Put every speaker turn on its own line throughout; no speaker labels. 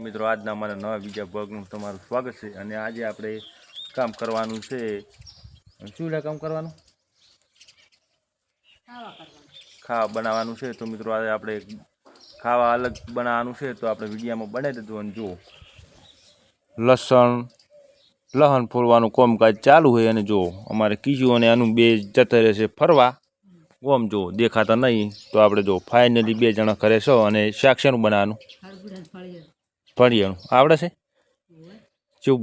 મિત્રો આજના અમારા નવા બીજા બ્લોગનું તમારું સ્વાગત છે અને આજે આપણે કામ કરવાનું છે શું કામ કરવાનું ખાવા બનાવવાનું છે તો મિત્રો આજે આપણે ખાવા અલગ બનાવવાનું છે તો આપણે વિડીયોમાં બનાવી દીધું અને જુઓ લસણ ફોલવાનું કામકાજ ચાલુ હોય અને જુઓ અમારે કીજું અને આનું બે જતા રહેશે ફરવા ઓમ જો દેખાતા નહીં તો આપણે જો ફાઇનલી બે જણા કરે છો અને શાક શેનું બનાવવાનું ફળિયાનું આવડે છે શું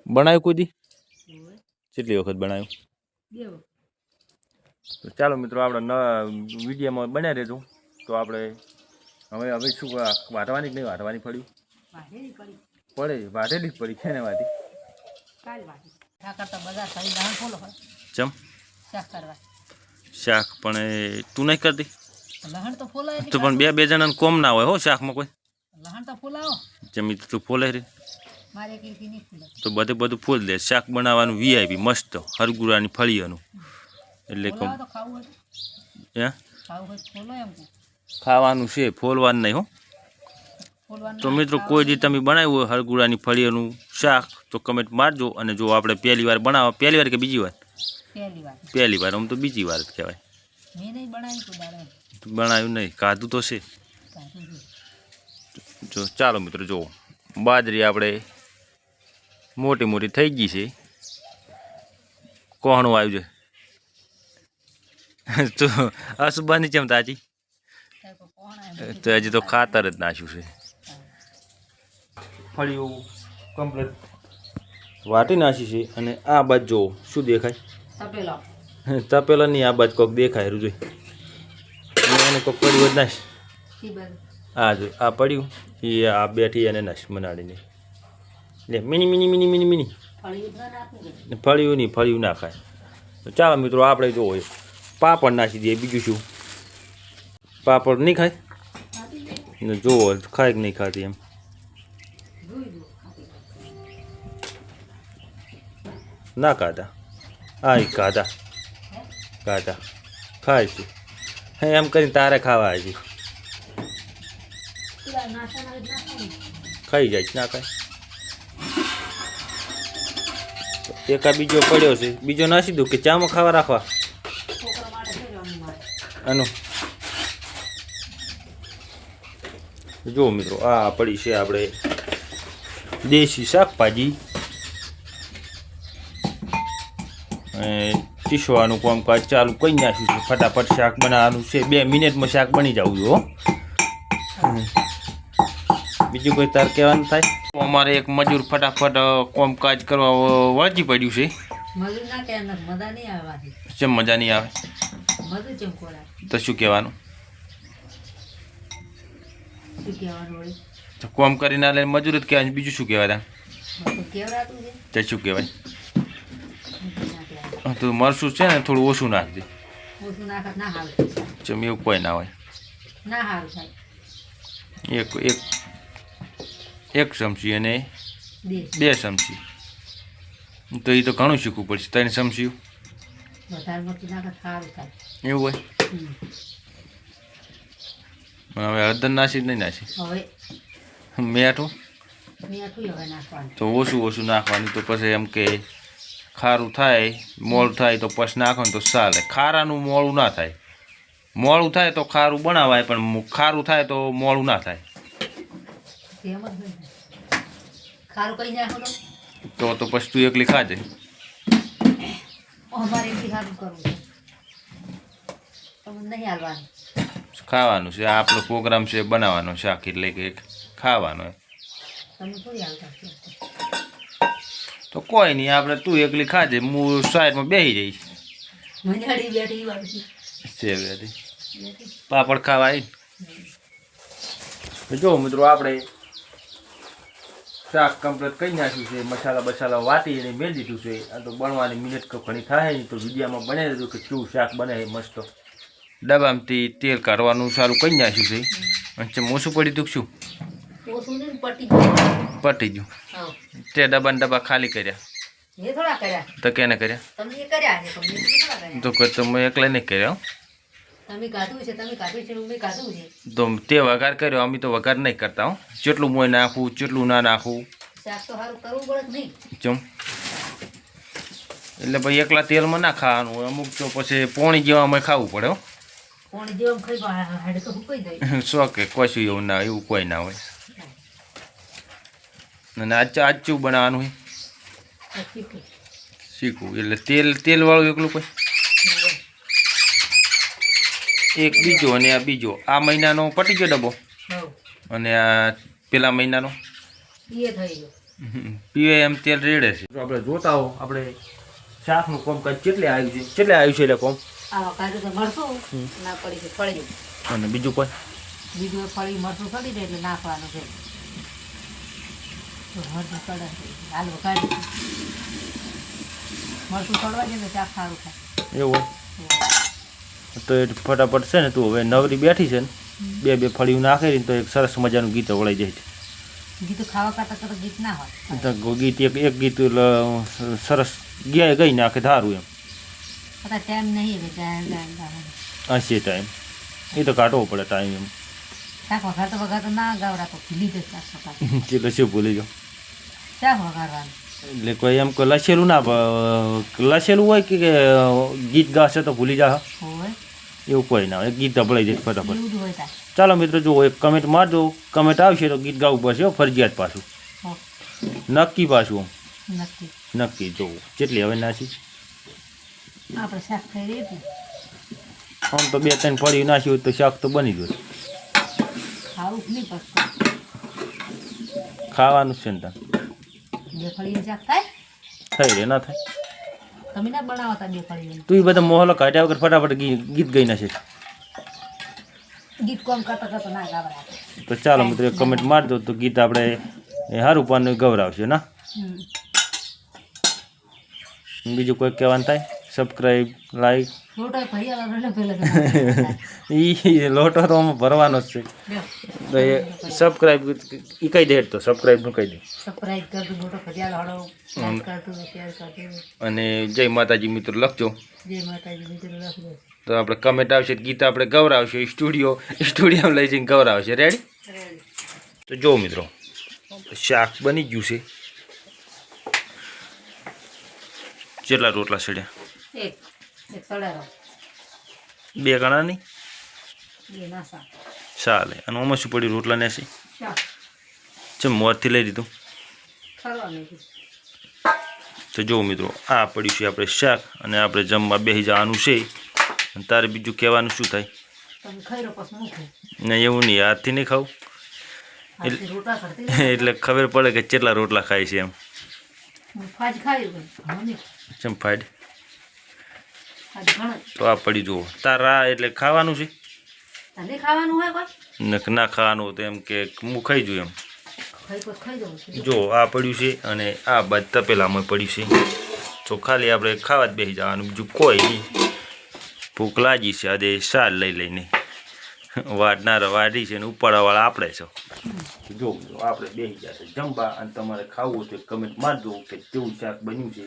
બનાવ્યું કોઈ દી કેટલી વખત બનાવ્યું તો ચાલો મિત્રો આપણે વિડીયોમાં બનાવી દેતું તો આપણે હવે શું વાટવાની કે નહીં વાટવાની પડ્યું પડે વાટેલી જ પડી છે ને વાટી ચમ શાક પણ તું નહીં કરતી તો પણ બે જણાને કોમ ના હોય હો શાકમાં કોઈ જમી તું ફોલે રે તો બધું ફૂલ દે શાક બનાવવાનું વીઆઈપી મસ્ત હરગુરાની ફળિયાનું એટલે હે ખાવાનું છે ફોલવાનું નહીં હો તો મિત્રો કોઈ દી તમે બનાવ્યું હોય હરગુરાની ફળિયાનું શાક તો કમેન્ટ મારજો અને જો આપણે પહેલી વાર બનાવો પહેલી વાર કે બીજી વાર પહેલી વાર આમ તો બીજી વાર જ કહેવાય બનાવ્યું નહીં કાધું તો છે જો ચાલો મિત્રો જુઓ બાજરી આપણે મોટી થઈ ગઈ છે કોહણું આવ્યું છે તો અશુભાની કેમ તાજી તો હજી તો ખાતર જ નાખ્યું છે ફળિયું કમ્પ્લીટ વાટી નાખી છે અને આ બાજુ જુઓ શું દેખાય તપેલા નહીં આ બાજુ કોઈક દેખાય રૂજોઈ એને કોઈક પડ્યું જ નાશ આ જો આ પડ્યું એ આ બેઠી અને નશ મનાડીને લે મિની ફળિયું ના ખાય તો ચાલો મિત્રો આપણે જોવો પાપડ નાખી દઈએ બીજું શું પાપડ નહીં ખાય ને જોવો ખાય કે નહીં ખાતી એમ ના ખાતા હા એ ખાતા ખાય છે એમ કરીને તારે ખાવા છે ખાઈ જાય ના ખાય એકા બીજો પડ્યો છે બીજો નાસી દઉં કે ચામાં ખાવા રાખવા આનો જો મિત્રો આ પડી છે આપણે દેશી શાકભાજી ચીસવાનું કામકાજ ચાલુ કરી નાખ્યું છે ફટાફટ શાક બનાવવાનું છે 2 મિનિટમાં શાક બની જવું જો બીજું કોઈ તાર કહેવાનું થાય અમારે એક મજૂર ફટાફટ કામકાજ કરવા વળગી પડ્યું છે કેમ મજા નહીં આવે તો શું કહેવાનું તો કામ કરીને લે મજૂર જ કહેવાય બીજું શું કહેવાય તો શું કહેવાય તો મરસું છે ને થોડું ઓછું નાખજે ચમ એવું કોઈ ના હોય એક ચમચી અને 2 ચમચી તો એ તો ઘણું શીખવું પડશે 3 ચમચી એવું હોય હવે હળદર નાસી નહીં નાસી મેઠું તો ઓછું નાખવાનું તો પછી એમ કે ખારું થાય મોળું થાય તો પછી નાખો ને તો ચાલે ખારાનું મોળું ના થાય મોળું થાય તો ખારું બનાવાય પણ ખારું થાય તો મોળું ના થાય તો પછી તું એકલી ખાજે ખાવાનું છે આપણો પ્રોગ્રામ છે બનાવવાનો શાક એટલે કે ખાવાનો તો કોઈ નહીં આપણે તું એકલી ખાજે હું સાઈડમાં બેસી જઈશ પાપડ ખાવા આવી જો મિત્રો આપણે શાક કમ્પ્લીટ કરી નાખ્યું છે મસાલા વાટી અને મેળ દીધું છે આ તો બનવાની મિનિટ ઘણી થાય નહીં તો વિડીયોમાં બનાવી દીધું કે કેવું શાક બને મસ્ત ડબ્બામાંથી તેલ કાઢવાનું સારું કરી નાખ્યું છે મોસું પડી તું શું પટી ગયું તે ડબ્બા ખાલી કર્યા તો કેને કર્યા તો મેં એકલા નહીં કર્યા
તમે કાઢવું છે મેં કાઢવું છે.
તો તે વઘાર કર્યો, અમે તો વઘાર નહીં કરતા હો. જેટલું મોય નાખવું, જેટલું ના નાખવું.
શાક તો સારું કરવું પડે કે નહીં?
ચમ એટલે ભાઈ એકલા તેલમાં ના ખાવાનું હોય, અમુક તો પછી પોણી જેવામાં ખાવું પડે હો.
પોણી જેવું ખાઈ હાડે તો હુકાઈ જાય.
શોકે કશું એવું ના, એવું કોઈ ના હોય. અને આચું બનાવવાનું હોય શીખવું, એટલે તેલ વાળું એકલું કોઈ એક બીજો અને આ બીજો. આ મહિનાનો પટી ગયો ડબ્બો અને આ પેલા મહિનાનો પીવે એમ તેલ રેડે છે. આપણે જોતા હો આપણે શાકનું કોમકાજ કેટલે આવ્યું છે, એટલે કોમ અને બીજું કોઈ
ફળી મરચું ફળી જાય એટલે નાખવાનું છે. મરચું ચડે હાલ વગાડી મરચું ચડવા જાય ને શાક સારું થાય
એવું હોય તો એ ફટાફટ છે ને તું હવે નવરી બેઠી છે ને બે ફળીઓ નાખી તો એક સરસ મજાનું ગીત વળાઈ જાય છે.
ગીત ખાવા કરતા ગીત ના હોય
તો ગીત એક ગીત સરસ ગઈ નાખે ધારું એમ.
ટાઈમ નહીં
હશે ટાઈમ એ તો કાઢવો પડે ટાઈમ એમ.
શાક વઘારતો ના ગાવડા તો ભૂલી જશે શાક વઘાર
એટલે શું ભૂલી જાઓ
શાક વઘારવાનું
એટલે કોઈ એમ કોઈ લસેલું ના લસેલું હોય કે ગીત ગાશે તો ભૂલી જા
હોય
એવું કોઈ ના હોય, ગીત દબળાઈ જાય ફટાફટ.
એવું જ હોય તાર.
ચાલો મિત્રો જુઓ એક કમેન્ટ મારજો, કમેન્ટ આવશે તો ગીત ગાવું પડશે હો, ફરજિયાત પાછું નક્કી પાછું નક્કી જોવું કેટલી હવે નાસી
આપણે શાક ખાઈ રહીએ ને
આમ તો 2-3 ફળી નાસી હોય તો શાક તો બની ગયું.
ખાવું નહીં પડતું
ખાવાનું છે ને તાર
2 ફળીનું શાક થાય
થઈ રે ના થાય.
તમે ના બનાવતા 2 ફળીનું
તું એ બધા મોહલો કાઢ્યા વગર ફટાફટ ગીત ગઈ નાખે.
ગીત કોમ કરતા ના ગાવડા.
તો ચાલો મિત્રો એક કમેન્ટ મારજો તો ગીત આપણે સારું પાનું ગૌરાવશે ના. બીજું કોઈ કહેવાનું થાય? સબસ્ક્રાઈબ લાઈક એ લોટો તો આમાં ભરવાનો જ છે તો એ સબસ્ક્રાઈબ એ કહી દે તો સબસ્ક્રાઈબનું કહી દે. અને જય માતાજી મિત્રો લખજો. તો આપણે કમેન્ટ આવશે ગીત આપણે ગૌરાવશે, સ્ટુડિયોમાં લઈ જઈને ગૌરાવશે. રેડી? તો જો મિત્રો શાક બની ગયું છે. કેટલા રોટલા સડ્યા? 2 ગણા નહીં ચાલે. અને આમાં શું પડ્યું રોટલા ને છે ચમ મોરથી લઈ દીધું. તો જો મિત્રો આ પડ્યું છે આપણે શાક અને આપણે જમવા બેસી જવાનું છે. તારે બીજું કહેવાનું શું થાય? નહીં એવું નહીં, હાથથી નહીં ખાવું એટલે ખબર પડે કે કેટલા રોટલા ખાય છે એમ. ચમ ફાડ તો આ પડી જુઓ તારા એટલે ખાવાનું છે ના ખાવાનું તો એમ કે હું ખાઈ જઉં એમ. જો આ પડ્યું છે અને આ બાદ તપેલામાં પડ્યું છે તો ખાલી આપણે ખાવા જ બેસી જવાનું, બીજું કોઈ નહીં. ભૂખ લાગી છે આજે સાર લઈને વાડનાર વાડી છે ને ઉપાડવાવાળા આપણે છો. જો આપણે બેસી જશે જમવા અને તમારે ખાવું હોય તો કમેન્ટ મારજો કે કેવું શાક બન્યું છે.